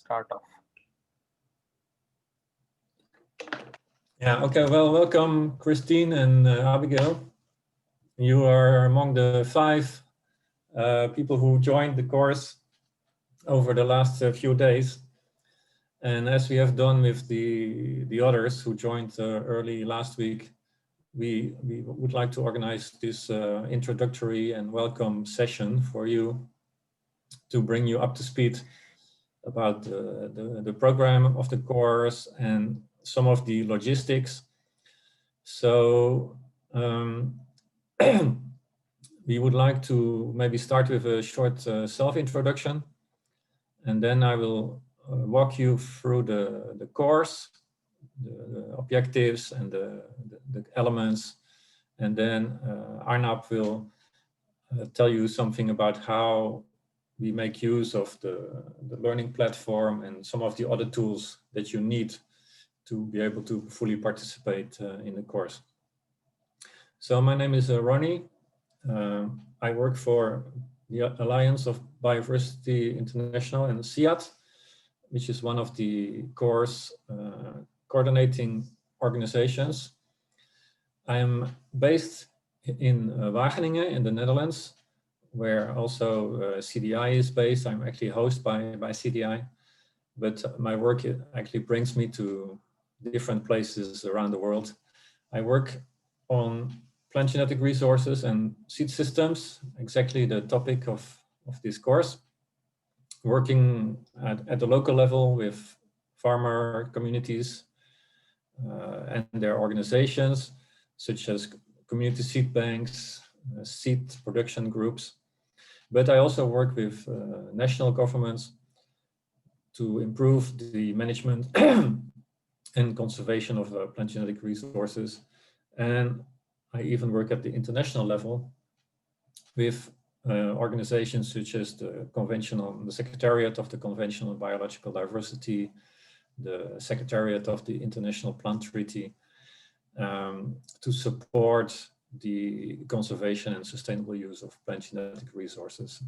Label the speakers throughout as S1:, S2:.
S1: start off.
S2: Yeah, okay, well, welcome Christine and Abigail. You are among the 5 people who joined the course over the last few days. And as we have done with the others who joined early last week, we would like to organize this introductory and welcome session for you to bring you up to speed about the program of the course and some of the logistics. So we would like to maybe start with a short self-introduction, and then I will walk you through the course, the objectives and the elements, and then Arnab will tell you something about how we make use of the learning platform and some of the other tools that you need to be able to fully participate in the course. So my name is Ronnie. I work for the Alliance of Biodiversity International and SIAT, which is one of the course coordinating organizations. I am based in Wageningen in the Netherlands, where also CDI is based. I'm actually hosted by CDI, but my work actually brings me to different places around the world. I work on plant genetic resources and seed systems, exactly the topic of this course, working at the local level with farmer communities and their organizations, such as community seed banks, seed production groups. But I also work with national governments to improve the management and conservation of plant genetic resources. And I even work at the international level with organizations such as the Secretariat of the Convention on Biological Diversity, the Secretariat of the International Plant Treaty, to support the conservation and sustainable use of plant genetic resources.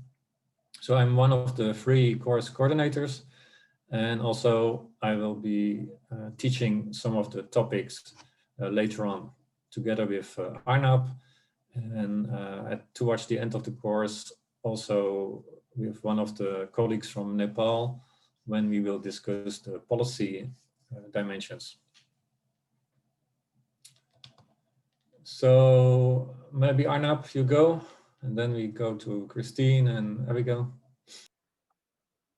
S2: So I'm one of the 3 course coordinators, and also I will be teaching some of the topics later on together with Arnab, and towards the end of the course also with one of the colleagues from Nepal, when we will discuss the policy dimensions. So maybe Arnab, you go, and then we go to Christine and Abigail.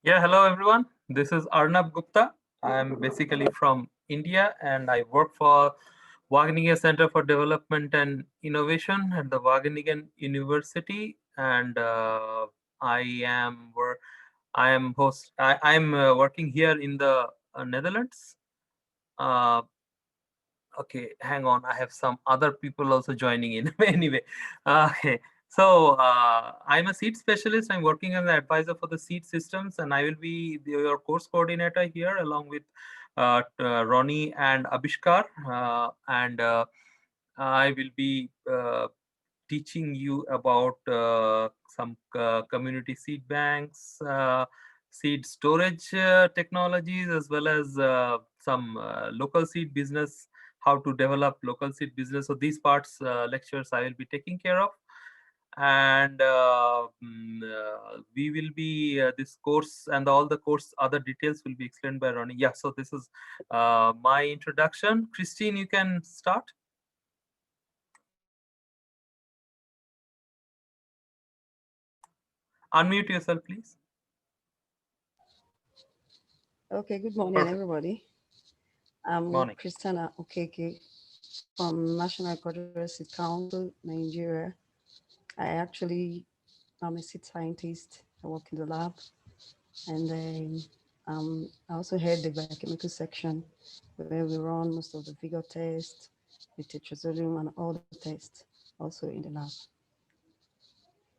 S1: Yeah, hello everyone. This is Arnab Gupta. I'm basically from India and I work for Wageningen Center for Development and Innovation at the Wageningen University, and I am working here in the Netherlands. Okay, hang on. I have some other people also joining in. Anyway, okay. So I'm a seed specialist. I'm working as an advisor for the seed systems, and I will be your course coordinator here along with Ronnie and Abishkar. And I will be teaching you about some community seed banks, seed storage technologies, as well as some local seed business, how to develop local seed business. So these parts lectures I will be taking care of. And we will be this course and all the course other details will be explained by Ronnie. Yeah, so this is my introduction. Christine, you can start. Unmute yourself, please.
S3: Okay, good morning,
S1: Perfect.
S3: everybody. I'm
S1: Morning.
S3: Christina Okeke from National Biodiversity Council, Nigeria. I'm a seed scientist. I work in the lab, and then I also head the biochemical section where we run most of the vigor tests, the tetrazolim, and all the tests also in the lab.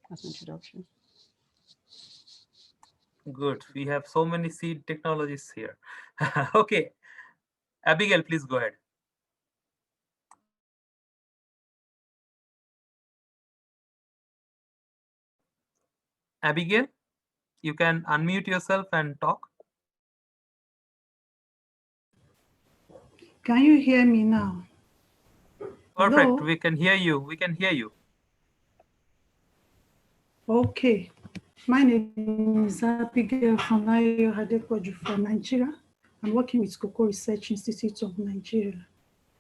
S3: That's an introduction.
S1: Good. We have so many seed technologies here. Okay. Abigail, please go ahead. Abigail, you can unmute yourself and talk.
S4: Can you hear me now?
S1: Perfect.
S4: Hello?
S1: We can hear you. We can hear you.
S4: Okay. My name is Abigail Fanayo Adepoju from Nigeria. I'm working with Cocoa Research Institute of Nigeria.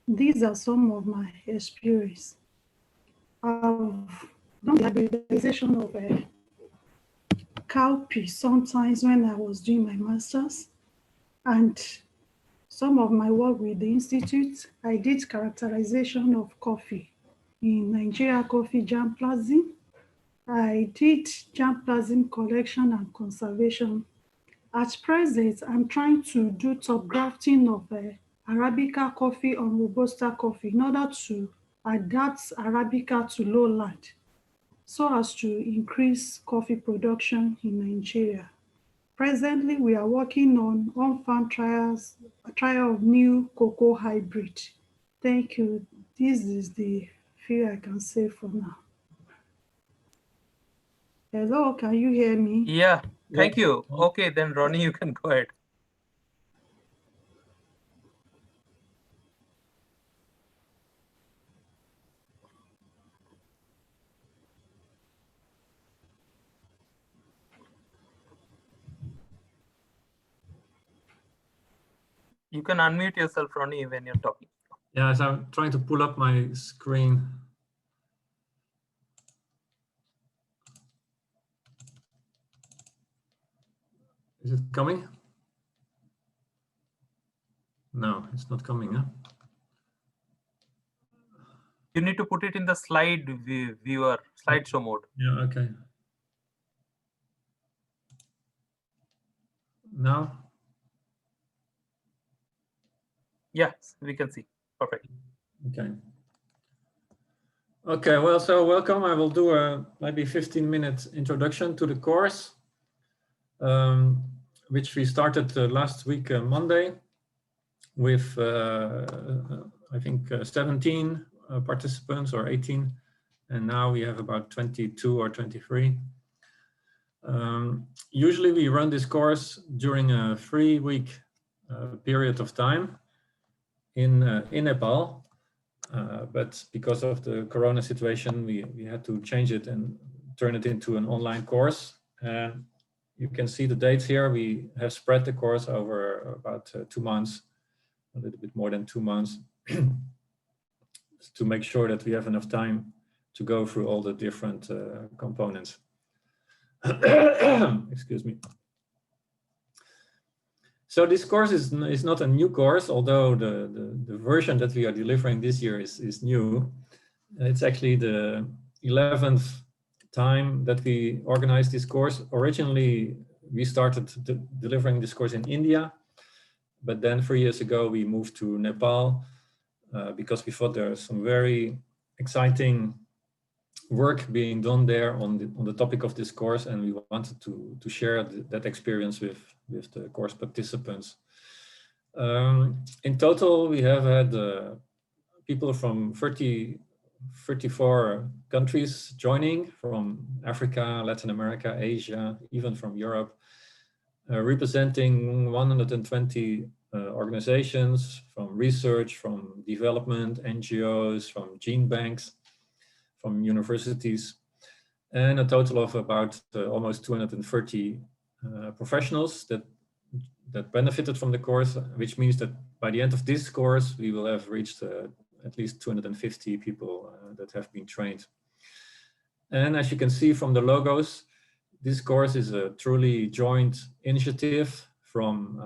S4: These are some of my experience. I've done the hybridization of cowpea sometimes when I was doing my master's, and some of my work with the Institute, I did characterization of coffee in Nigeria coffee germplasm. I did germplasm collection and conservation. At present, I'm trying to do top grafting of Arabica coffee on Robusta coffee in order to adapt Arabica to lowland so as to increase coffee production in Nigeria. Presently, we are working on on-farm trials, a trial of new cocoa hybrid. Thank you. This is the few I can say for now. Hello, can you hear me?
S1: Yeah. Thank
S2: Yeah.
S1: you. Okay, then Ronnie, you can go ahead. You can unmute yourself, Ronnie, when you're talking.
S2: Yeah, as I'm trying to pull up my screen. Is it coming? No, it's not coming. Huh?
S1: You need to put it in the slide viewer, slideshow mode.
S2: Yeah, okay. Now?
S1: Yes, we can see. Perfect.
S2: Okay. Okay, well, so welcome. I will do a maybe 15-minute introduction to the course, which we started last week, Monday, with, I think, 17 participants or 18. And now we have about 22 or 23. Usually we run this course during a 3-week period of time in Nepal. But because of the Corona situation, we had to change it and turn it into an online course. And you can see the dates here. We have spread the course over about 2 months, a little bit more than 2 months, to make sure that we have enough time to go through all the different components. Excuse me. So this course is not a new course, although the version that we are delivering this year is new. It's actually the 11th time that we organized this course. Originally, we started delivering this course in India, but then 3 years ago we moved to Nepal because we thought there was some very exciting work being done there on the topic of this course, and we wanted to share that experience with the course participants. In total, we have had people from 34 countries joining, from Africa, Latin America, Asia, even from Europe, representing 120 organizations, from research, from development, NGOs, from gene banks, from universities, and a total of about almost 230 professionals that benefited from the course, which means that by the end of this course, we will have reached at least 250 people that have been trained. And as you can see from the logos, this course is a truly joint initiative from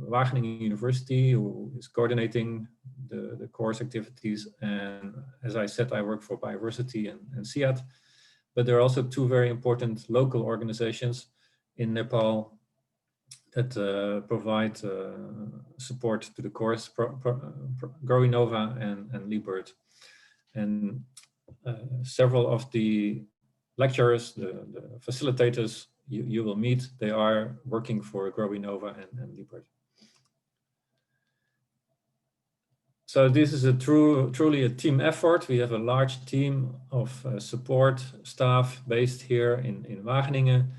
S2: Wageningen University, who is coordinating the course activities. And as I said, I work for Bioversity and CIAT, but there are also 2 very important local organizations in Nepal that provide support to the course, GrowInnova and Liebert. And several of the lecturers, the facilitators you will meet, they are working for GrowInnova and Liebert. So this is truly a team effort. We have a large team of support staff based here in Wageningen,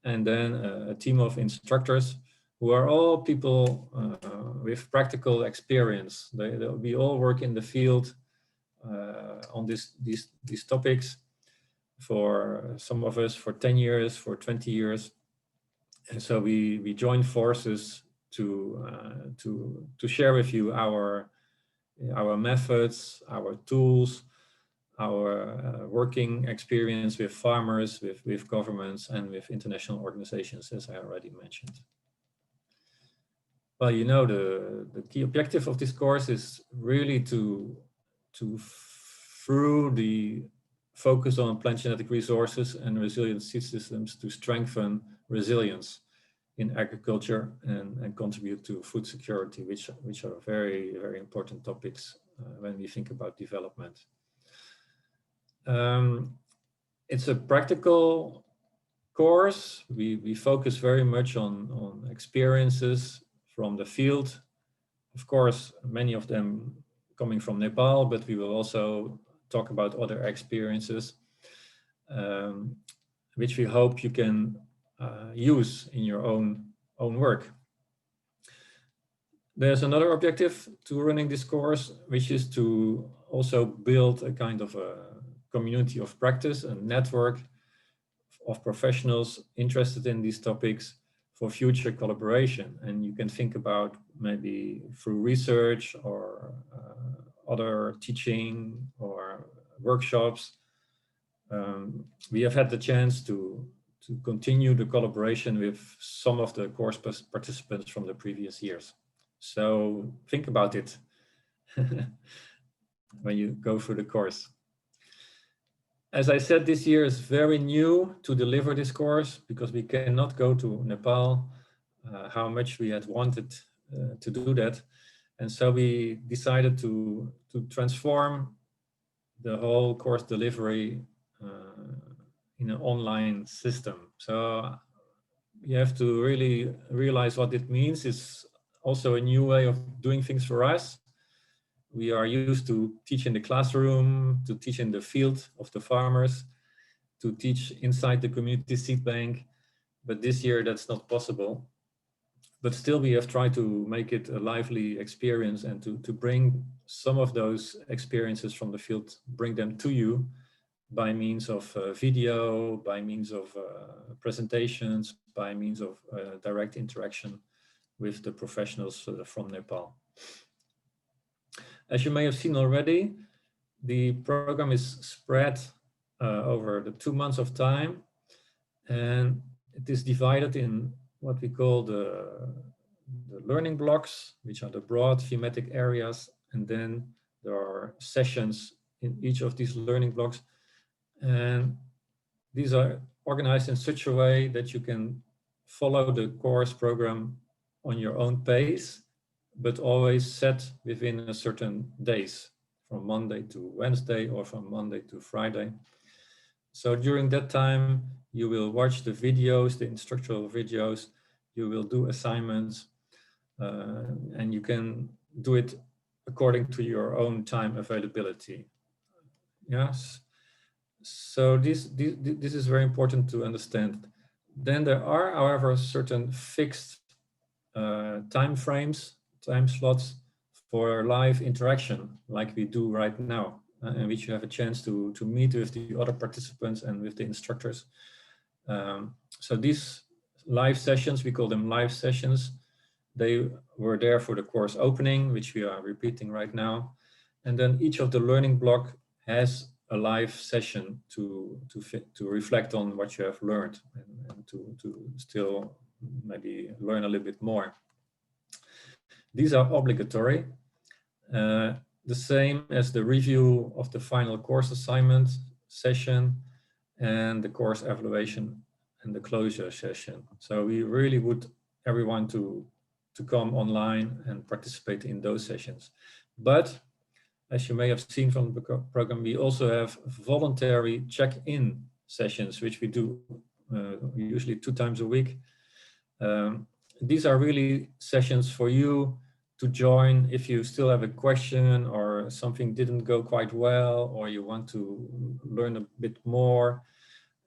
S2: and then a team of instructors who are all people with practical experience. We all work in the field on these topics. For some of us, for 10 years, for 20 years. And so we join forces to share with you our methods, our tools, our working experience with farmers, with governments, and with international organizations, as I already mentioned. Well, you know, the key objective of this course is really to through the focus on plant genetic resources and resilient seed systems, to strengthen resilience in agriculture and contribute to food security, which are very, very important topics when we think about development. It's a practical course. We focus very much on experiences from the field. Of course, many of them coming from Nepal, but we will also talk about other experiences, which we hope you can use in your own work. There's another objective to running this course, which is to also build a kind of a community of practice, a network of professionals interested in these topics for future collaboration. And you can think about maybe through research or other teaching or workshops. We have had the chance to continue the collaboration with some of the course participants from the previous years. So think about it when you go through the course. As I said, this year is very new to deliver this course because we cannot go to Nepal, how much we had wanted to do that. And so we decided to transform the whole course delivery in an online system. So you have to really realize what it means. It's also a new way of doing things for us. We are used to teach in the classroom, to teach in the field of the farmers, to teach inside the community seed bank. But this year that's not possible. But still we have tried to make it a lively experience and to bring some of those experiences from the field, bring them to you by means of video, by means of presentations, by means of direct interaction with the professionals from Nepal. As you may have seen already, the program is spread over the 2 months of time, and it is divided in what we call the learning blocks, which are the broad thematic areas, and then there are sessions in each of these learning blocks. And these are organized in such a way that you can follow the course program on your own pace, but always set within a certain days, from Monday to Wednesday or from Monday to Friday. So during that time, you will watch the videos, the instructional videos, you will do assignments, and you can do it according to your own time availability. Yes. So this is very important to understand. Then there are, however, certain fixed time frames, time slots for live interaction, like we do right now, in which you have a chance to meet with the other participants and with the instructors. So these live sessions, we call them live sessions. They were there for the course opening, which we are repeating right now. And then each of the learning block has a live session to reflect on what you have learned and to still maybe learn a little bit more. These are obligatory, the same as the review of the final course assignment session and the course evaluation and the closure session. So we really would everyone to come online and participate in those sessions. But as you may have seen from the program, we also have voluntary check-in sessions, which we do usually 2 times a week. These are really sessions for you to join if you still have a question or something didn't go quite well, or you want to learn a bit more.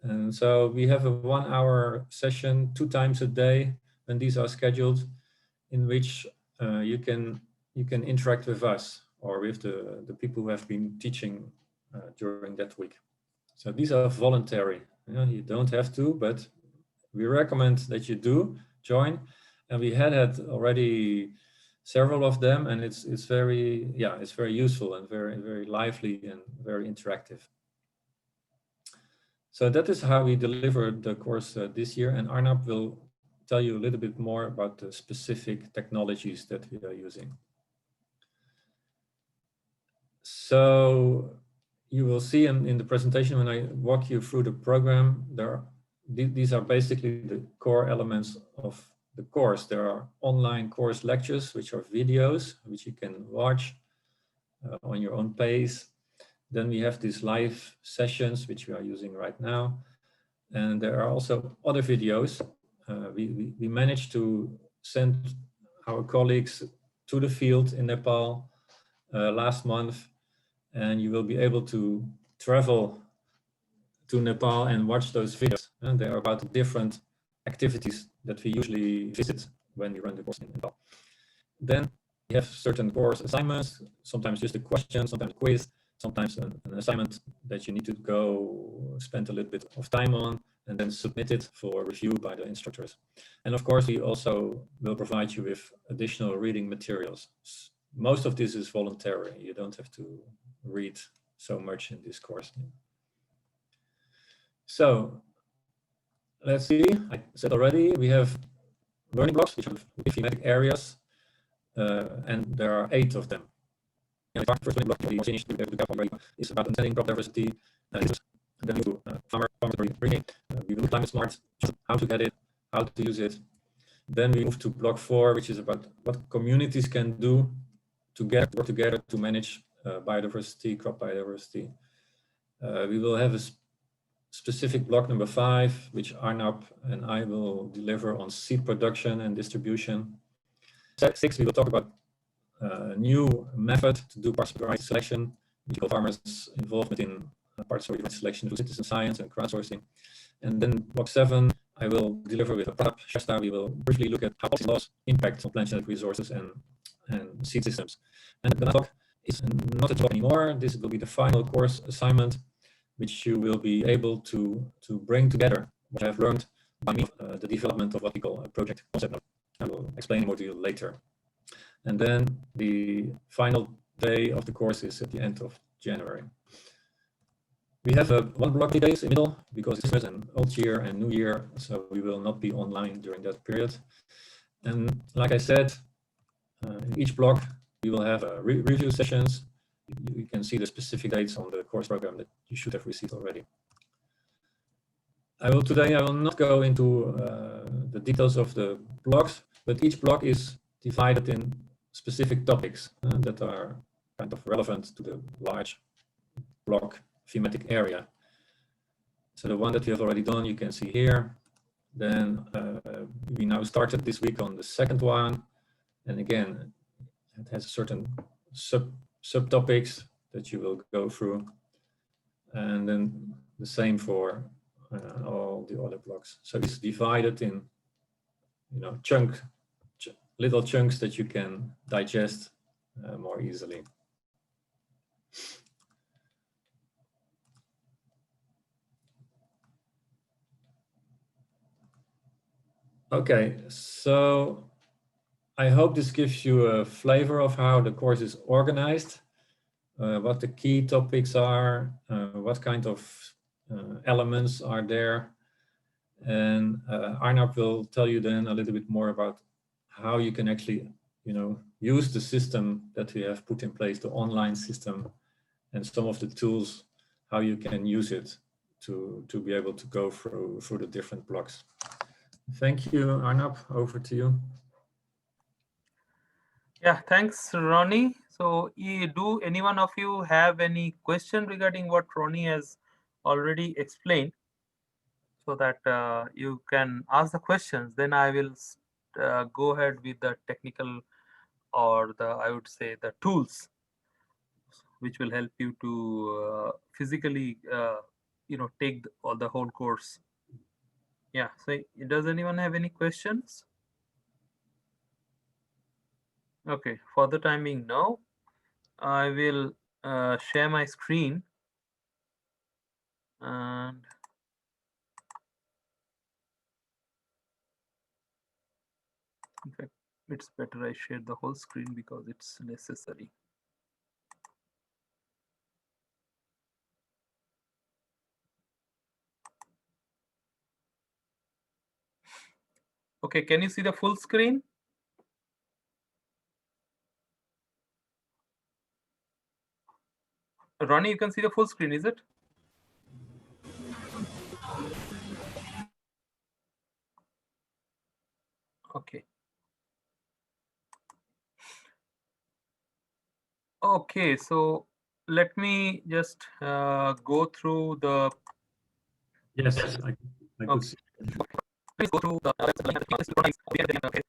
S2: And so we have a 1-hour session 2 times a day when these are scheduled, in which you can interact with us or with the people who have been teaching during that week. So these are voluntary. You don't have to, but we recommend that you do join. And we had already several of them, and it's very useful and very lively and very interactive. So that is how we delivered the course this year, and Arnab will tell you a little bit more about the specific technologies that we are using. So you will see in the presentation when I walk you through the program, these are basically the core elements of the course. There are online course lectures, which are videos, which you can watch on your own pace. Then we have these live sessions, which we are using right now. And there are also other videos. We managed to send our colleagues to the field in Nepal last month, and you will be able to travel to Nepal and watch those videos. And they are about different activities that we usually visit when we run the course in Nepal. Then we have certain course assignments, sometimes just a question, sometimes a quiz, sometimes an assignment that you need to go spend a little bit of time on and then submit it for review by the instructors. And of course, we also will provide you with additional reading materials. Most of this is voluntary. You don't have to read so much in this course. So let's see, I said already, we have learning blocks, which are thematic areas, and there are 8 of them. And the first learning block we finished is about understanding crop diversity. Then we do farmer breeding. We do climate smart, how to get it, how to use it. Then we move to block 4, which is about what communities can do to work together to manage biodiversity, crop biodiversity. We will have a specific block number 5, which Arnab and I will deliver on seed production and distribution. 6, we will talk about a new method to do parts variety selection, which call farmers' involvement in parts variety selection through citizen science and crowdsourcing. And then block 7, I will deliver with a Pratap Shasta. We will briefly look at how policy laws impact on plant genetic resources and seed systems. And the block is not a talk anymore. This will be the final course assignment, which you will be able to bring together what I have learned by me, the development of what we call a project concept note. I will explain more to you later. And then the final day of the course is at the end of January. We have one block days in the middle because it's an old year and new year, so we will not be online during that period. And like I said, in each block, we will have review sessions. You can see the specific dates on the course program that you should have received already. Today I will not go into the details of the blocks, but each block is divided in specific topics that are kind of relevant to the large block thematic area. So the one that we have already done, you can see here. Then we now started this week on the second one. And again, it has certain subtopics that you will go through. And then the same for all the other blocks. So it's divided in, little chunks that you can digest more easily. Okay, so I hope this gives you a flavor of how the course is organized, what the key topics are, what kind of elements are there. And Arnab will tell you then a little bit more about how you can actually, use the system that we have put in place, the online system, and some of the tools, how you can use it to be able to go through the different blocks. Thank you, Arnab. Over to you.
S1: Yeah, thanks, Ronnie. So do any one of you have any question regarding what Ronnie has already explained, so that you can ask the questions? Then I will go ahead with the technical, or I would say the tools, which will help you to physically, take the whole course. Yeah. So does anyone have any questions? Okay, for the time being, no. I will share my screen, and in fact, it's better I share the whole screen because it's necessary. Okay, can you see the full screen? Ronnie, you can see the full screen, is it? Okay. Okay, so let me just go through the.
S2: Yes, I could
S1: Okay.
S2: see.
S1: Please go through the okay.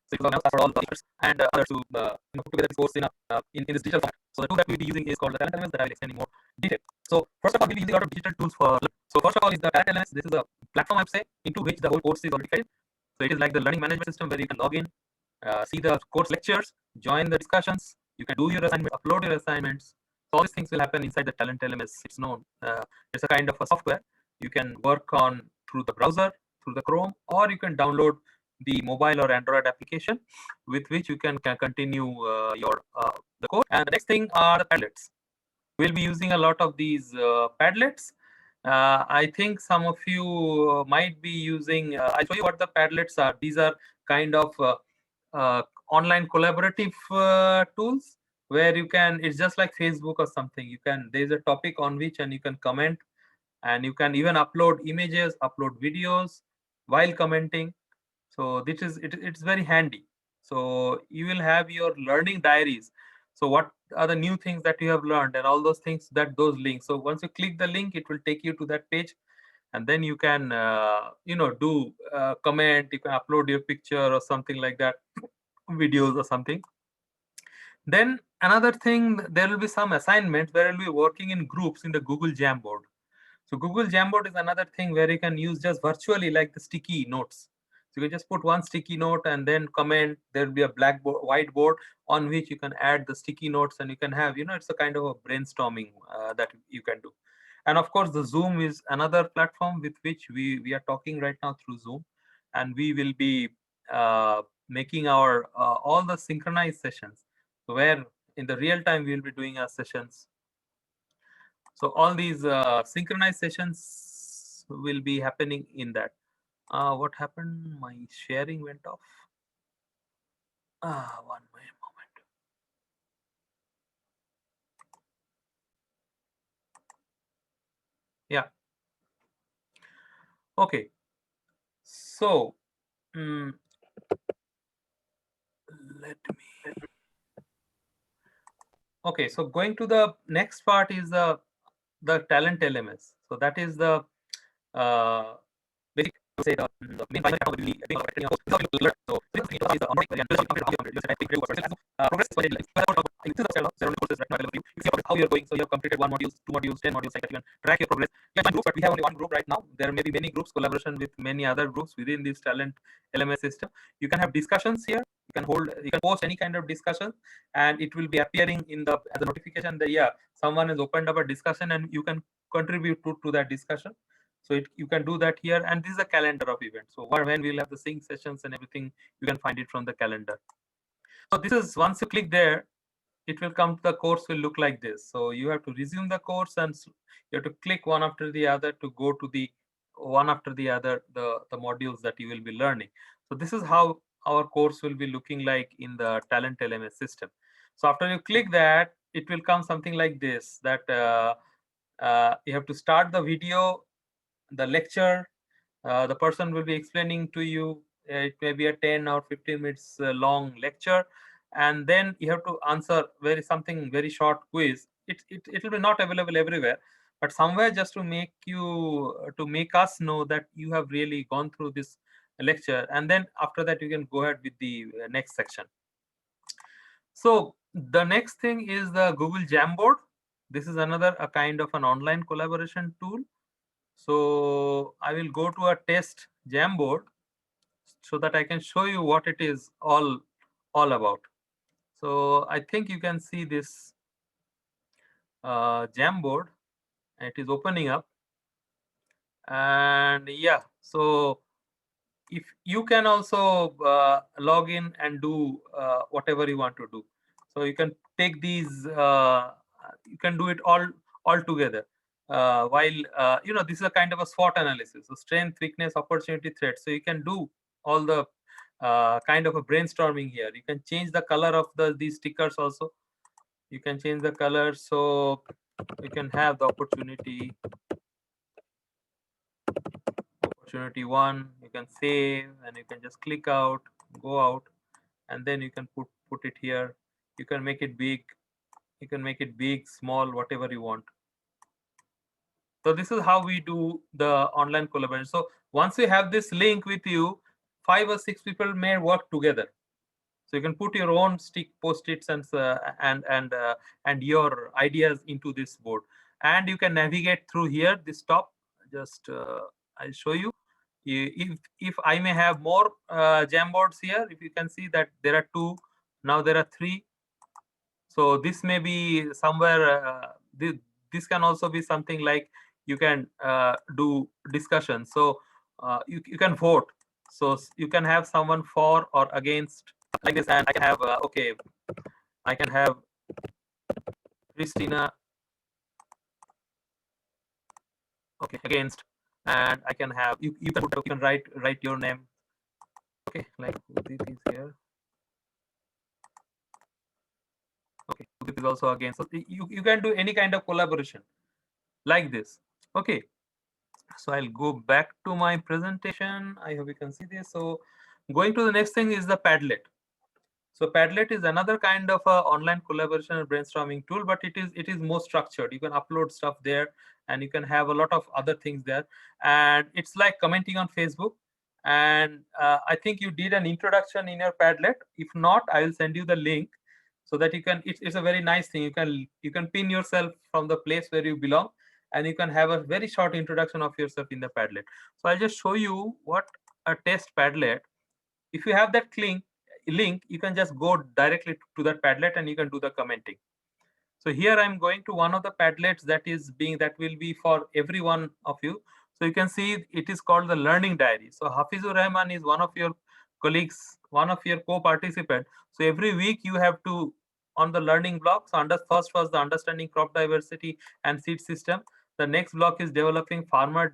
S1: So you have for all the teachers and others to put together this course in this digital format. So the tool that we'll be using is called the Talent LMS that I will explain in more detail. So first of all, we'll be using a lot of digital tools for. So first of all is the Talent LMS. This is a platform, I would say, into which the whole course is already fed. So it is like the learning management system where you can log in, see the course lectures, join the discussions. You can do your assignment, upload your assignments. So all these things will happen inside the Talent LMS. It's known. It's a kind of a software you can work on through the browser, through the Chrome, or you can download the mobile or Android application with which you can continue your the code. And the next thing are the Padlets. We'll be using a lot of these Padlets. I think some of you might be using. I'll show you what the Padlets are. These are kind of online collaborative tools where you can. It's just like Facebook or something. You can. There's a topic on which and you can comment, and you can even upload images, upload videos while commenting. So this is it's very handy. So you will have your learning diaries. So what are the new things that you have learned and all those things, that those links. So once you click the link, it will take you to that page, and then you can do comment, you can upload your picture or something like that, videos or something. Then another thing, there will be some assignments where you'll be working in groups in the Google Jamboard. So Google Jamboard is another thing where you can use just virtually like the sticky notes. So you can just put one sticky note and then comment. There will be a blackboard, whiteboard on which you can add the sticky notes, and you can have, it's a kind of a brainstorming that you can do. And of course, the Zoom is another platform with which we are talking right now through Zoom, and we will be making our all the synchronized sessions where in the real time we will be doing our sessions. So all these synchronized sessions will be happening in that. What happened? My sharing went off. One moment. Yeah. Okay. So let me. Okay. So going to the next part is the talent LMS. So that is the basic, say the main primary account will be doing our training. So this is the onboarding and progress for daily life. This is the several courses right now available to you. You see how you're going. So you have completed 1 module, 2 modules, 10 modules, like that. You can track your progress. You can join groups, but we have only one group right now. There may be many groups, collaboration with many other groups within this talent LMS system. You can have discussions here. You can post any kind of discussion, and it will be appearing in the as a notification that someone has opened up a discussion, and you can contribute to that discussion. So you can do that here, and this is a calendar of events. So when we'll have the sync sessions and everything, you can find it from the calendar. So this is, once you click there, it will come to the course will look like this. So you have to resume the course, and you have to click one after the other to go to the one after the other the modules that you will be learning. So this is how our course will be looking like in the Talent LMS system. So after you click that, it will come something like this, that you have to start the video, the lecture. The person will be explaining to you. It may be a 10 or 15 minutes long lecture, and then you have to answer something very short quiz. It will be not available everywhere, but somewhere, just to make us know that you have really gone through this lecture. And then after that, you can go ahead with the next section. So the next thing is the Google Jamboard. This is a kind of an online collaboration tool. So I will go to a test Jamboard so that I can show you what it is all about. So I think you can see this Jamboard. It is opening up, and yeah, so if you can also log in and do whatever you want to do. So you can take these, you can do it all together. While this is a kind of a SWOT analysis, so strength, weakness, opportunity, threat. So you can do all the kind of a brainstorming here. You can change the color of these stickers also. You can change the color, so you can have the opportunity 1. You can save, and you can just click out, go out, and then you can put it here. You can make it big, you can make it big, small, whatever you want. So this is how we do the online collaboration. So once you have this link with you, 5 or 6 people may work together. So you can put your own stick post-its and your ideas into this board, and you can navigate through here. This top, just I'll show you. If I may have more Jamboards here, if you can see that there are 2, now there are 3. So this may be somewhere. This can also be something like you can do discussion. So you can vote. So you can have someone for or against like this, and I can have okay, I can have Christina against, and I can have you can write your name, okay, like this is here, okay, this is also against. So you can do any kind of collaboration like this, okay. So I'll go back to my presentation. I hope you can see this. So going to the next thing is the Padlet. So Padlet is another kind of a online collaboration and brainstorming tool, but it is more structured. You can upload stuff there, and you can have a lot of other things there. And it's like commenting on Facebook. And I think you did an introduction in your Padlet. If not, I will send you the link so that you can. It's a very nice thing. You can pin yourself from the place where you belong, and you can have a very short introduction of yourself in the Padlet. So I'll just show you what a test Padlet. If you have that link, you can just go directly to that Padlet and you can do the commenting. So here I'm going to one of the Padlets that will be for every one of you. So you can see it is called the Learning Diary. So Hafizur Rahman is one of your colleagues, one of your co-participant. So every week you have to on the learning block. So first was the understanding crop diversity and seed system. The next block is developing farmer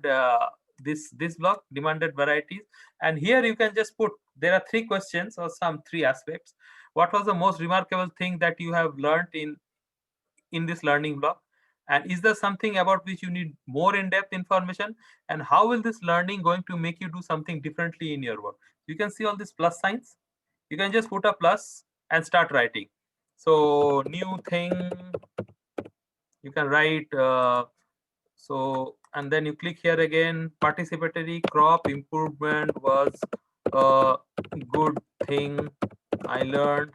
S1: this block, demanded varieties. And here you can just put, there are 3 questions or some 3 aspects. What was the most remarkable thing that you have learned in this learning block? And is there something about which you need more in-depth information? And how will this learning going to make you do something differently in your work? You can see all these plus signs. You can just put a plus and start writing. So new thing, you can write, so, and then you click here again, participatory crop improvement was a good thing I learned,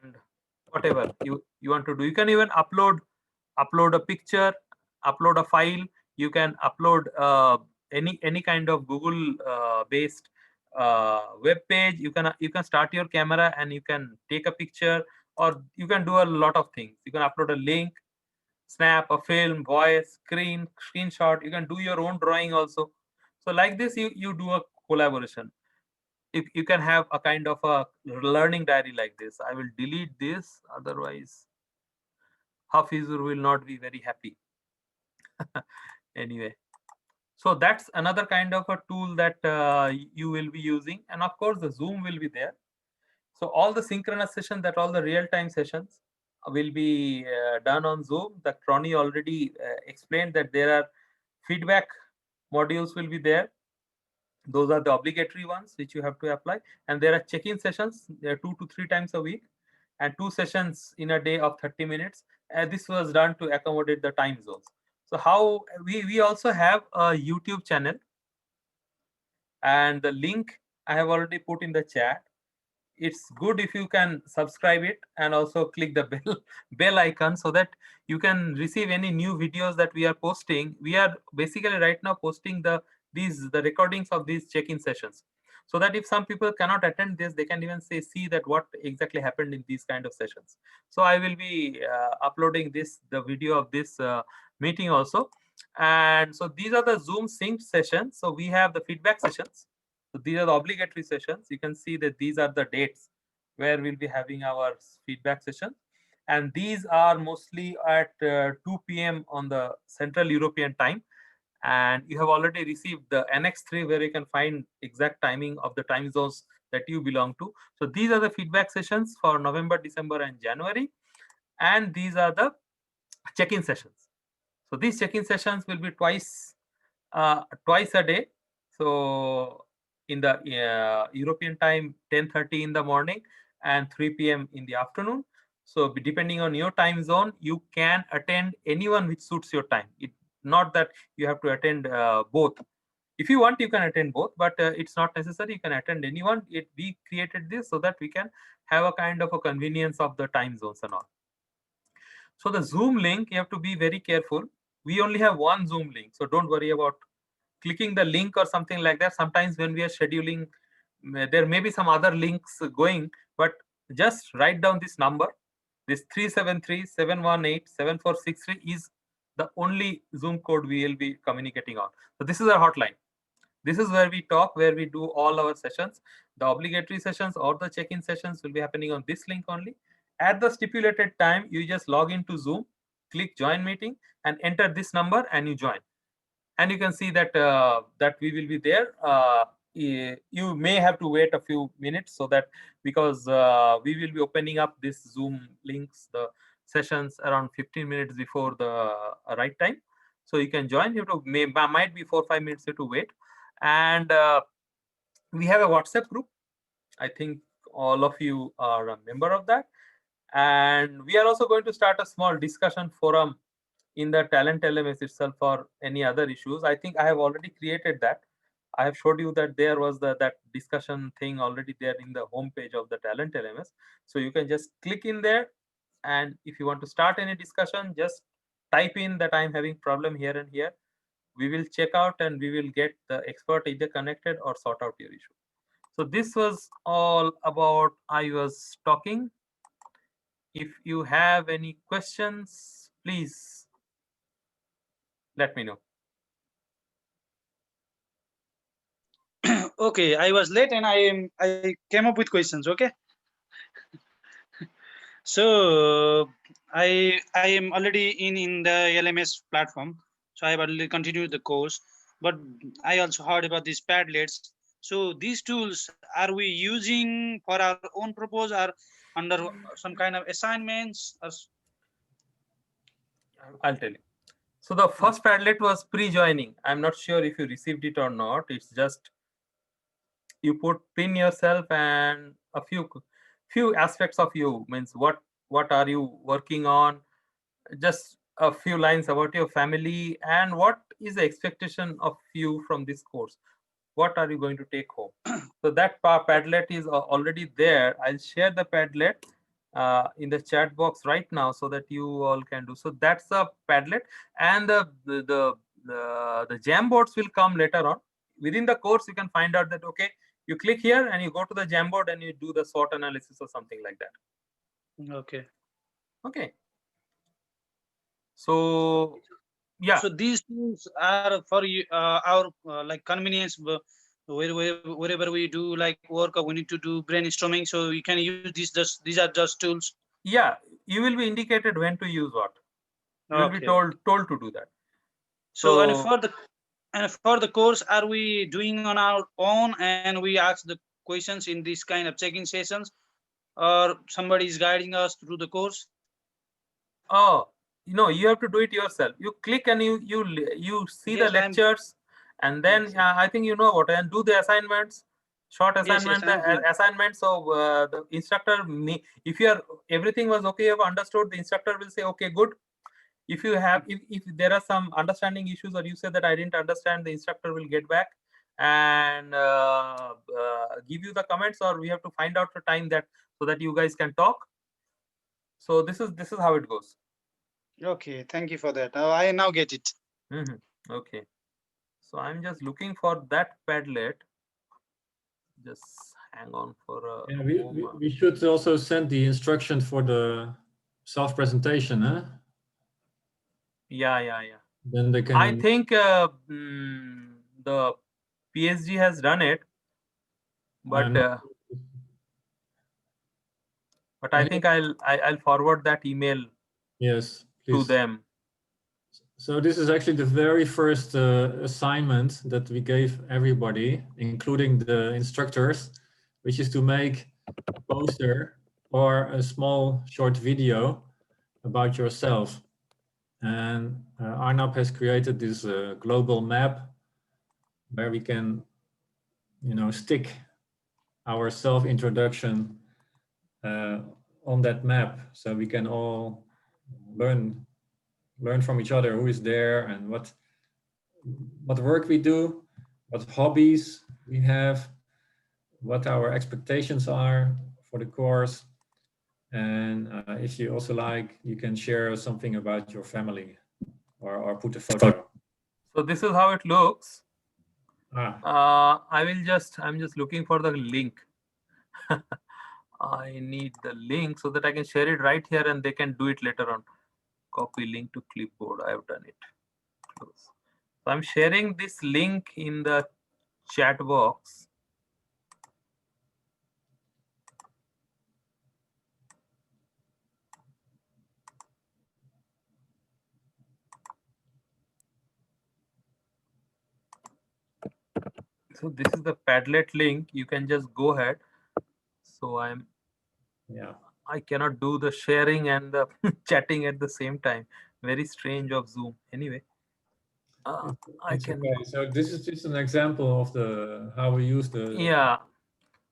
S1: and whatever you want to do. You can even upload a picture, upload a file. You can upload any kind of Google based web page. You can start your camera and you can take a picture, or you can do a lot of things. You can upload a link, snap a film, voice, screenshot. You can do your own drawing also. So like this, you do a collaboration. You can have a kind of a learning diary like this. I will delete this, otherwise Hafizur will not be very happy. Anyway, so that's another kind of a tool that you will be using. And of course, the Zoom will be there. So all the synchronous sessions, that all the real-time sessions will be done on Zoom. That Ronnie already explained that there are feedback modules will be there. Those are the obligatory ones which you have to apply. And there are check-in sessions. There are 2 to 3 times a week, and 2 sessions in a day of 30 minutes. This was done to accommodate the time zones. So how we also have a YouTube channel, and the link I have already put in the chat. It's good if you can subscribe it and also click the bell icon so that you can receive any new videos that we are posting. We are basically right now posting the recordings of these check-in sessions. so that if some people cannot attend this, they can even see that what exactly happened in these kind of sessions. So I will be uploading the video of this meeting also. And so these are the Zoom synced sessions. So we have the feedback sessions. So these are the obligatory sessions. You can see that these are the dates where we'll be having our feedback session. And these are mostly at 2 p.m. on the Central European time. And you have already received the Annex 3 where you can find exact timing of the time zones that you belong to. So these are the feedback sessions for November, December, and January. And these are the check-in sessions. So these check-in sessions will be twice a day. So in the European time, 10:30 in the morning and 3 p.m. in the afternoon. So depending on your time zone, you can attend anyone which suits your time. It's not that you have to attend both. If you want, you can attend both, but it's not necessary. You can attend anyone. We created this so that we can have a kind of a convenience of the time zones and all. So the Zoom link, you have to be very careful. We only have one Zoom link, so don't worry about clicking the link or something like that. Sometimes when we are scheduling, there may be some other links going, but just write down this number. This 373-718-7463 is the only Zoom code we will be communicating on. So this is our hotline. This is where we talk, where we do all our sessions. The obligatory sessions or the check-in sessions will be happening on this link only. At the stipulated time, you just log into Zoom, click join meeting, and enter this number, and you join. And you can see that that we will be there. You may have to wait a few minutes so that, because we will be opening up this Zoom links, the sessions around 15 minutes before the right time. So you can join. You have to might be 4 or 5 minutes you have to wait. And we have a WhatsApp group. I think all of you are a member of that. And we are also going to start a small discussion forum in the Talent LMS itself for any other issues. I think I have already created that. I have showed you that there was that discussion thing already there in the homepage of the Talent LMS. So you can just click in there. And if you want to start any discussion, just type in that I'm having problem here and here. We will check out and we will get the expert either connected or sort out your issue. So this was all about I was talking. If you have any questions, please let me know.
S5: Okay, I was late and I came up with questions. Okay. So I am already in the LMS platform, so I have already continued the course. But I also heard about these Padlets. So these tools, are we using for our own purpose or under some kind of assignments? Or...
S1: I'll tell you. So the first Padlet was pre-joining. I'm not sure if you received it or not. It's just you pin yourself and a few aspects of you, means what are you working on, just a few lines about your family, and what is the expectation of you from this course. What are you going to take home? So that Padlet is already there. I'll share the Padlet in the chat box right now so that you all can do. So that's a Padlet, and the Jamboards will come later on. Within the course, you can find out that, okay, you click here and you go to the Jamboard and you do the SWOT analysis or something like that.
S5: Okay.
S1: Okay. So yeah.
S5: So these tools are for our like convenience. Wherever we do like work or we need to do brainstorming, so you can use these are just tools.
S1: Yeah, you will be indicated when to use what. You will be told to do that.
S5: So and for the course, are we doing on our own and we ask the questions in this kind of check-in sessions, or somebody is guiding us through the course?
S1: Oh, you have to do it yourself. You click and you see the lectures, and then I think you know what, and do the assignments, short assignment, assignments. So the instructor, if everything was okay, you have understood, the instructor will say, okay, good. If you have, if there are some understanding issues, or you say that I didn't understand, the instructor will get back and give you the comments, or we have to find out the time so that you guys can talk. So this is how it goes.
S5: Okay, thank you for that. I now get it.
S1: Okay, so I'm just looking for that Padlet. Just hang on for a
S2: Yeah,
S1: moment.
S2: we should also send the instruction for the self-presentation, huh?
S1: Yeah.
S2: Then they can.
S1: I think the PSG has done it, but
S2: not-
S1: I
S2: Any-
S1: think I'll forward that email
S2: yes,
S1: to
S2: please.
S1: them.
S2: So this is actually the very first assignment that we gave everybody, including the instructors, which is to make a poster or a small short video about yourself. And Arnab has created this global map where we can, stick our self-introduction on that map, so we can all learn from each other who is there and what work we do, what hobbies we have, what our expectations are for the course. And if you also like, you can share something about your family or put a photo.
S1: So this is how it looks.
S2: Ah,
S1: I'm just looking for the link. I need the link so that I can share it right here and they can do it later on. Copy link to clipboard. I have done it. Close. So I'm sharing this link in the chat box. So this is the Padlet link. You can just go ahead. So I cannot do the sharing and the chatting at the same time. Very strange of Zoom. Anyway, I can.
S2: Okay. So this is just an example of how we use the.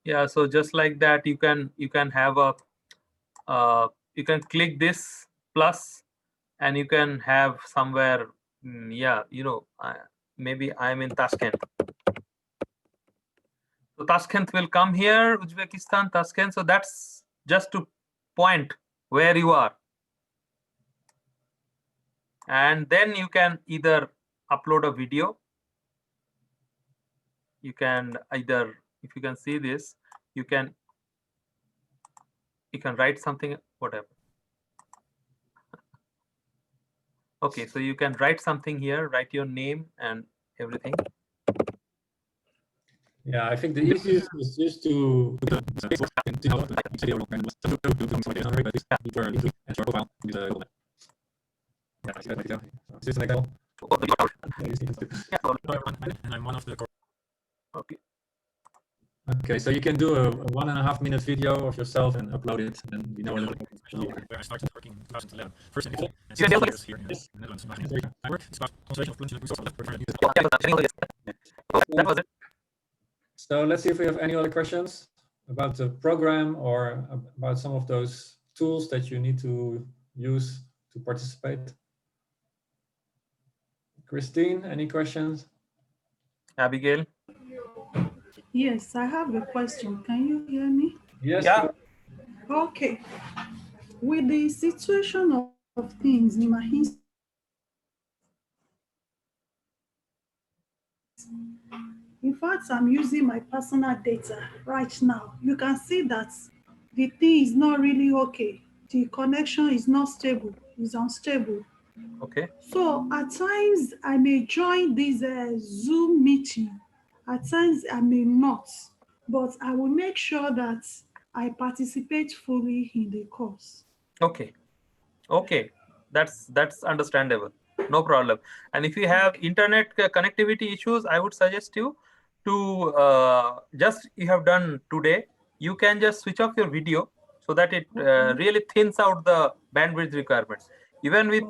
S1: Yeah. So just like that, you can have a you can click this plus, and you can have somewhere. Maybe I'm in Tashkent. So Tashkent will come here, Uzbekistan, Tashkent. So that's just to point where you are. And then you can either upload a video. You can either, if you can see this, you can write something, whatever. Okay, so you can write something here, write your name and everything.
S2: Yeah, I think the easiest is just to
S1: Okay.
S2: Okay, so you can do a 1.5 minute video of yourself and upload it, and we know a little bit where I started working in 2011. First in Italy, and 6 years here in the Netherlands. My work is about translation of fluent resources.
S1: That was it.
S2: So let's see if we have any other questions about the program or about some of those tools that you need to use to participate. Christine, any questions?
S1: Abigail?
S4: Yes, I have a question. Can you hear me?
S2: Yes.
S1: Yeah.
S4: Okay. With the situation of things in my in fact, I'm using my personal data right now. You can see that the thing is not really okay. The connection is not stable, it's unstable.
S1: Okay.
S4: So at times I may join this Zoom meeting. At times I may not, but I will make sure that I participate fully in the course.
S1: Okay. That's understandable. No problem. And if you have internet connectivity issues, I would suggest you to just you have done today, you can just switch off your video so that it really thins out the bandwidth requirements. Even with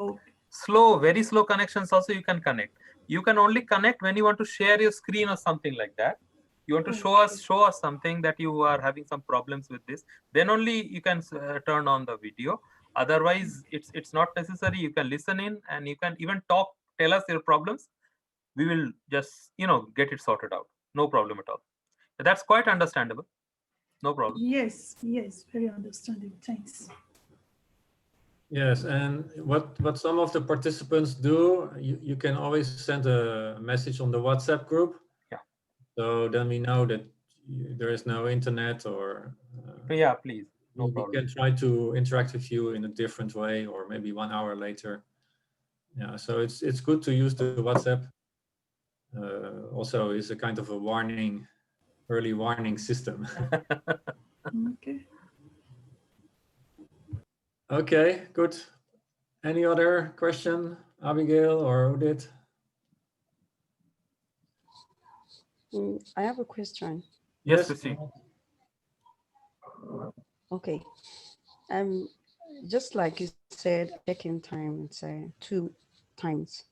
S1: very slow connections also you can connect. You can only connect when you want to share your screen or something like that. You want to show us something that you are having some problems with this, then only you can turn on the video. Otherwise it's not necessary. You can listen in and you can even tell us your problems. We will just get it sorted out. No problem at all. That's quite understandable. No problem.
S4: Yes, very understandable. Thanks.
S2: Yes, and what some of the participants do, you can always send a message on the WhatsApp group.
S1: Yeah.
S2: So then we know that there is no internet, or
S1: Yeah, please. No
S2: we
S1: problem.
S2: can try to interact with you in a different way, or maybe 1 hour later. Yeah, so it's good to use the WhatsApp. Also is a kind of a warning, early warning system.
S4: Okay.
S2: Okay, good. Any other question, Abigail or Udit?
S3: I have a question.
S1: Yes, Christine.
S3: Okay. Just like you said, check-in time, it's 2 times.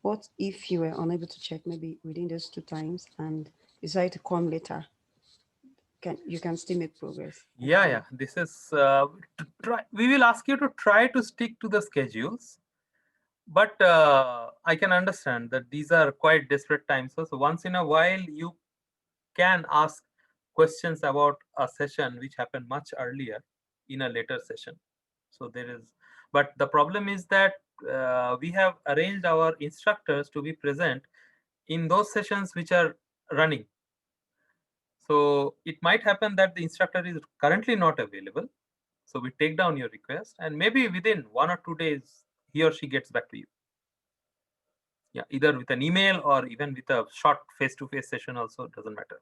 S3: What if you were unable to check maybe within those 2 times and decide to come later? You can still make progress.
S1: Yeah. This is we will ask you to try to stick to the schedules, but I can understand that these are quite desperate times. So once in a while, you can ask questions about a session which happened much earlier in a later session. So there is, but the problem is that we have arranged our instructors to be present in those sessions which are running. So it might happen that the instructor is currently not available. So we take down your request, and maybe within 1 or 2 days, he or she gets back to you. Yeah, either with an email or even with a short face-to-face session also, doesn't matter.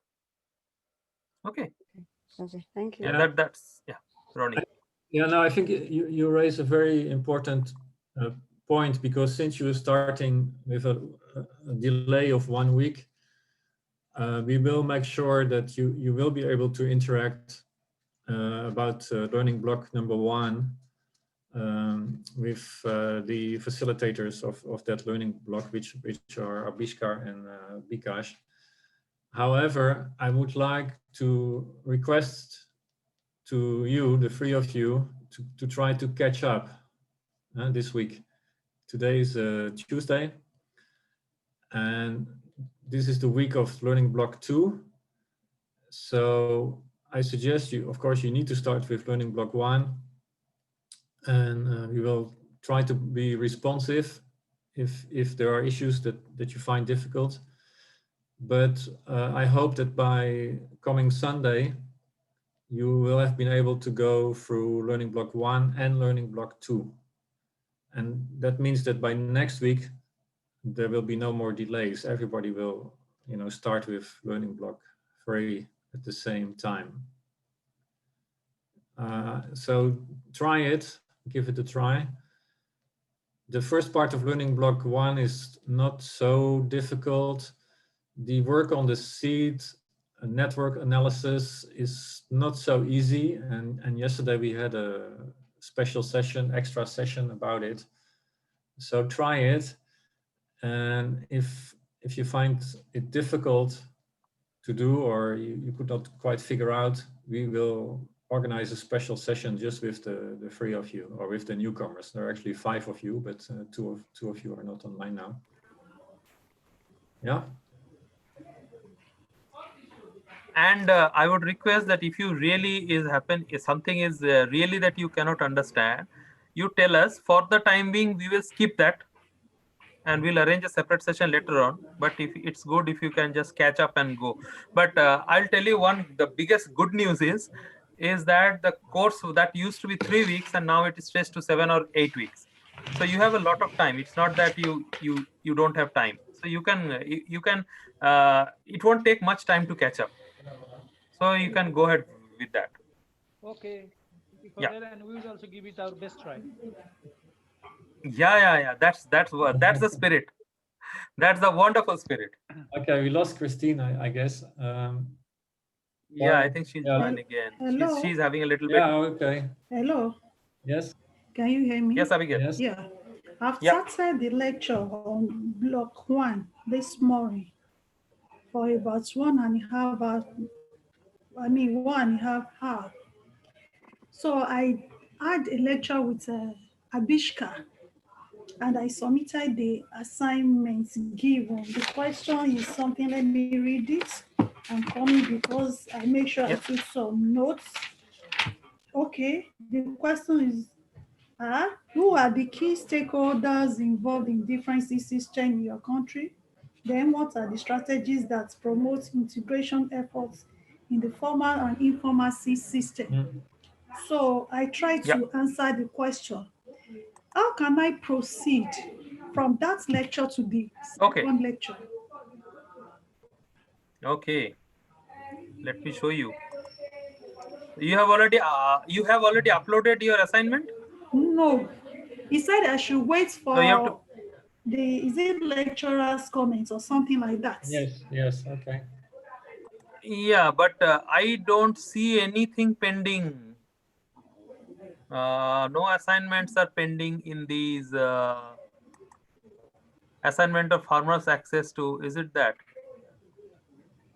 S1: Okay.
S3: Okay, thank you.
S1: Yeah, that's Ronnie.
S2: Yeah, no, I think you raise a very important point, because since you are starting with a delay of 1 week, we will make sure that you will be able to interact about learning block number 1 with the facilitators of that learning block, which are Abishkar and Bikash. However, I would like to request to you, the 3 of you, to try to catch up this week. Today is Tuesday, and this is the week of learning block 2. So I suggest you, of course, you need to start with learning block 1, and we will try to be responsive if there are issues that you find difficult. But I hope that by coming Sunday, you will have been able to go through learning block 1 and learning block 2. And that means that by next week, there will be no more delays. Everybody will, start with learning block 3 at the same time. So try it, give it a try. The first part of learning block 1 is not so difficult. The work on the seed network analysis is not so easy. And yesterday we had a special session, extra session about it. So try it. And if you find it difficult to do, or you could not quite figure out, we will organize a special session just with the 3 of you, or with the newcomers. There are actually 5 of you, but two of you are not online now. Yeah.
S1: And I would request that if you really if something is really that you cannot understand, you tell us. For the time being, we will skip that, and we'll arrange a separate session later on. But if it's good if you can just catch up and go. But I'll tell you the biggest good news is that the course that used to be 3 weeks and now it is stretched to 7 or 8 weeks. So you have a lot of time. It's not that you don't have time. So you can it won't take much time to catch up. So you can go ahead with that.
S6: Okay.
S1: Yeah.
S6: And we will also give it our best try.
S1: Yeah. That's the spirit. That's the wonderful spirit.
S2: Okay, we lost Christine, I guess.
S1: Yeah, I think she's joined again.
S4: Hello?
S1: She's having a little bit.
S2: Yeah, okay.
S4: Hello,
S2: Yes.
S4: can you hear me?
S1: Yes, Abigail.
S2: Yes.
S4: Yeah, I've
S1: Yeah.
S4: started the lecture on block 1 this morning for about 1.5 hours. 1.5 hours. So I had a lecture with Abishka, and I submitted the assignments given. The question is something, let me read it. I'm coming because I make sure I took some notes. Okay, the question is, who are the key stakeholders involved in different systems in your country? Then what are the strategies that promote integration efforts in the formal and informal seed system.
S2: Mm.
S4: So I try
S1: Yeah.
S4: to answer the question. How can I proceed from that lecture to the
S1: Okay.
S4: second lecture?
S1: Okay. Let me show you. You have already uploaded your assignment.
S4: No. He said I should wait for
S1: So you have to.
S4: is it lecturer's comments or something like that?
S2: Yes, yes, okay.
S1: Yeah, but I don't see anything pending. No assignments are pending in these assignment of farmers access to. Is it that?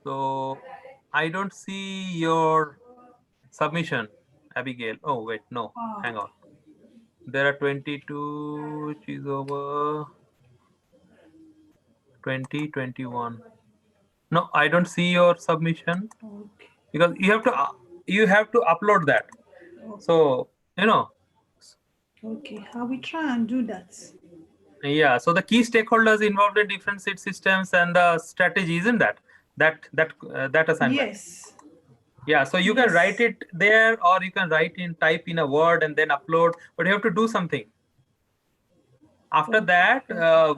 S1: So I don't see your submission, Abigail. Oh wait, no, hang on. There are 22, which is over 20, 21. No, I don't see your submission
S4: Okay.
S1: because you have to upload that. So
S4: Okay, I will try and do that.
S1: yeah. So the key stakeholders involved in different seed systems and the strategy, isn't that assignment?
S4: Yes.
S1: Yeah. So you can
S4: Yes.
S1: write it there, or you can type in a Word and then upload. But you have to do something. After that,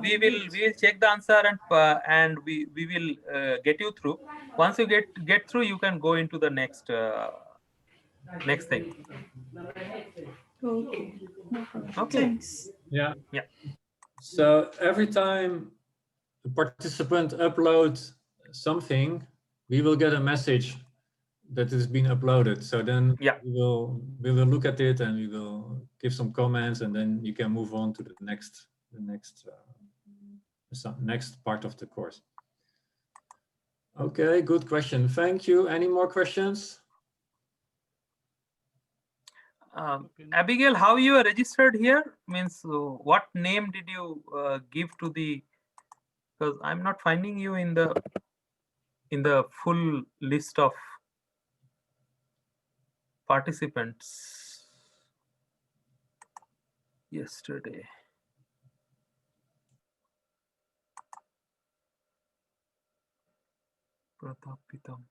S1: we will check the answer and we will get you through. Once you get through, you can go into the next thing.
S4: Okay. No problem.
S1: Okay.
S4: Thanks.
S2: Yeah.
S1: Yeah.
S2: So every time a participant uploads something, we will get a message that has been uploaded. So then
S1: Yeah.
S2: we will look at it and we will give some comments, and then you can move on to the next part of the course. Okay, good question. Thank you. Any more questions?
S1: Abigail, how you are registered here? Means what name did you give to the? Because I'm not finding you in the full list of participants yesterday. Pratap Pitam.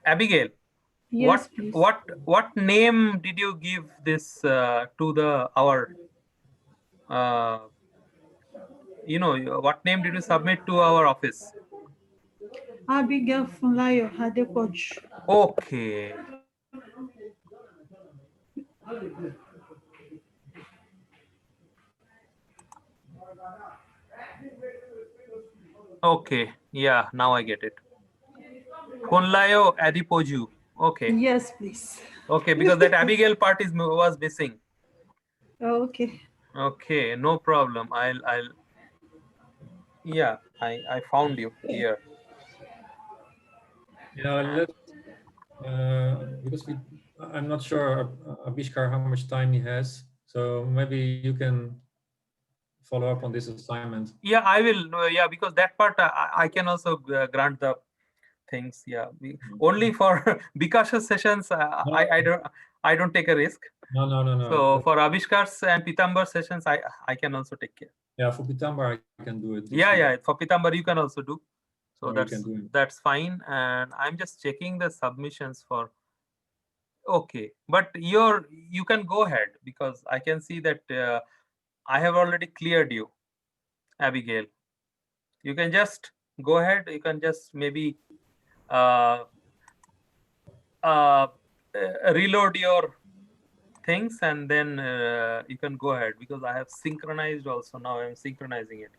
S1: Abigail,
S4: Yes, please.
S1: what name did you give this to our what name did you submit to our office?
S4: Abigail Funlayo Adepoju.
S1: Okay. Okay. Yeah, now I get it. Funlayo Adipoju. Okay.
S4: Yes, please.
S1: Okay, because that Abigail part was missing.
S4: Okay.
S1: Okay, no problem. Yeah, I found you here.
S2: Yeah, because I'm not sure, Abishkar, how much time he has. So maybe you can follow up on this assignment.
S1: Yeah, I will. Yeah, because that part I can also grant the things. Yeah, only for Bikasha's sessions I don't take a risk.
S2: No.
S1: So for Abishkar's and Pitambar sessions I can also take care.
S2: Yeah, for Pitambar I can do it.
S1: Yeah, for Pitambar you can also do. So
S2: Or you can do it.
S1: that's fine. And I'm just checking the submissions for. Okay, but you can go ahead because I can see that I have already cleared you, Abigail. You can just go ahead. You can just maybe reload your things and then you can go ahead because I have synchronized also. Now I'm synchronizing it.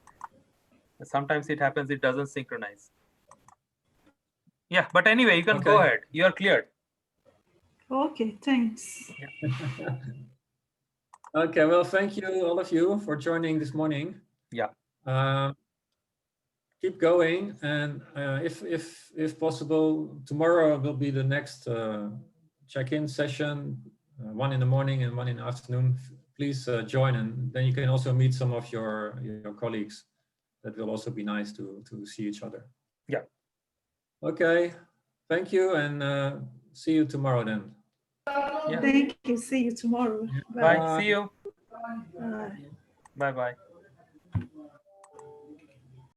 S1: Sometimes it happens it doesn't synchronize. Yeah, but anyway, you can go
S2: Okay.
S1: ahead. You are cleared.
S4: Okay, thanks.
S1: Yeah.
S2: Okay, well, thank you all of you for joining this morning.
S1: Yeah.
S2: Keep going, and if possible, tomorrow will be the next check-in session, one in the morning and one in the afternoon. Please join, and then you can also meet some of your colleagues. That will also be nice to see each other.
S1: Yeah.
S2: Okay, thank you, and see you tomorrow then.
S1: Yeah.
S4: Thank you. See you tomorrow.
S1: Bye.
S2: Bye.
S1: See you.
S4: Bye.
S1: Bye bye.